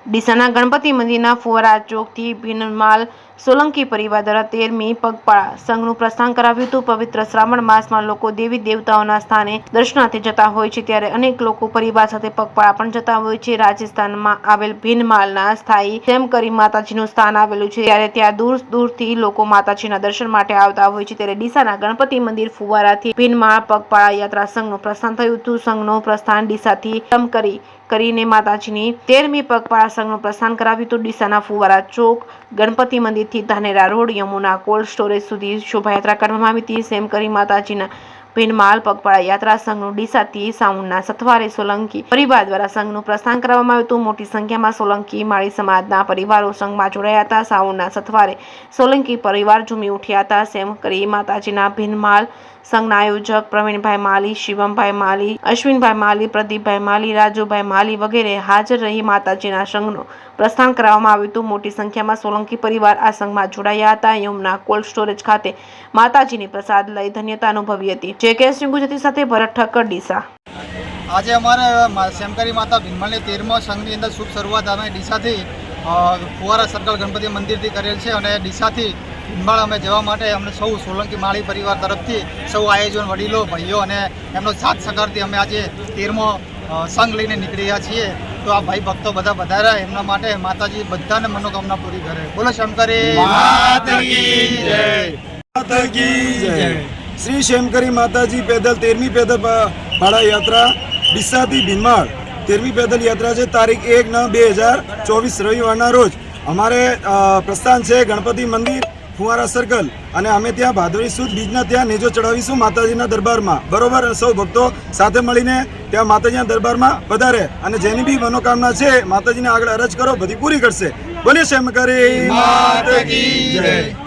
ડીસાના ગણપતિ મંદિરના ફુવારા ચોકથી ભીનમાલ સોલંકી પરિવાર દ્વારા 13મી પગપાળા સંઘનું પ્રસ્થાન કરાવ્યું હતું। પવિત્ર શ્રાવણ માસમાં લોકો દેવી દેવતાઓના સ્થાને દર્શનાર્થે જતા હોય છે, ત્યારે અનેક લોકો પરિવાર સાથે પગપાળા પણ જતા હોય છે। રાજસ્થાનમાં આવેલ ભીનમાલના સ્થાયી સેમકરી માતાજીનું સ્થાન આવેલું છે, ત્યારે ત્યાં દૂર દૂરથી લોકો માતાજીના દર્શન માટે આવતા હોય છે। ત્યારે ડીસાના ગણપતિ મંદિર ફુવારાથી ભીનમાળ પગપાળા યાત્રા સંઘનું પ્રસ્થાન થયું હતું। સંઘનું પ્રસ્થાન ડીસાથી સેમકરી કરીને માતાજીની 13મી પગપાળા સંઘનું પ્રસ્થાન કરાવ્યું હતું। ડીસાના ફુવારા ચોક ગણપતિ મંદિરથી Dhanera road Yamuna cold storage સુધી શોભાયાત્રા કરવામાં આવી હતી। સેમકરી માતાજીના ભીનમાળ પગપાળા યાત્રા સંઘનું ડીસાથી સાઉન્ડના સથવારે સોલંકી પરિવાર દ્વારા સંઘનું પ્રસ્થાન કરવામાં આવ્યું હતું। મોટી સંખ્યામાં સોલંકી માળી સમાજના પરિવારો સંઘમાં જોડાયા હતા। સાઉન્ડના સથવારે સોલંકી પરિવાર ઝૂમી ઉઠ્યા હતા। સેમકરી માતાજીના ભીનમાળ સંઘના આયોજક પ્રવીણભાઈ માલી, શિવમભાઈ માલી, અશ્વિનભાઈ માલી, પ્રદીપભાઈ માલી, રાજુભાઈ માલી વગેરે હાજર રહી માતાજીના સંઘનું પ્રસ્થાન કરવામાં આવ્યું હતું। મોટી સંખ્યામાં સોલંકી પરિવાર આ સંઘમાં જોડાયા હતા। યમુના કોલ્ડ સ્ટોરેજ ખાતે માતાજીની પ્રસાદ લઈ ધન્યતા અનુભવી હતી। JKS ગુજરાતી સાથે ભરત ઠક્કર, ડીસા। આજે અમારે સેમકરી માતા ભીનમાળની 13મા સંઘની અંદર શુભ શરૂઆત અમે ડીસાથી ફુવારા સર્કલ ગણપતિ મંદિરથી કરેલ છે, અને ડીસાથી ભીનમાળ અમે જવા માટે અમને સૌ સોલંકી માળી પરિવાર તરફથી સૌ આયોજન વડીલો ભાઈઓ અને એમનો સાથ સહકારથી અમે આજે 13મો સંઘ લઈને નીકળ્યા છીએ। તો આ ભાઈ ભક્તો બધા વધાર્યા, એમના માટે માતાજી બધાને મનોકામના પૂરી કરે। બોલો શંકરી માતા કી જય, માતા કી જય। શ્રી શેમકરી માતાજી પેદલ 13મી પેદલ પાળા યાત્રા ડીસાથી ભીનમાળ 13મી પેદલ યાત્રા છે। તારીખ 1/9/2024 રવિવારના રોજ અમારે પ્રસ્થાન છે ગણપતિ મંદિર ફુવારા સર્કલ, અને અમે ત્યાં ભાદરવી સુદ બીજના ત્યાં નેજો ચડાવીશું માતાજીના દરબારમાં, બરોબર। સૌ ભક્તો સાથે મળીને ત્યાં માતાજીના દરબારમાં પધારે, અને જેની બી મનોકામના છે માતાજીને આગળ અરજ કરો, બધી પૂરી કરશે। બોલીએ શેમકરી માતા કી જય।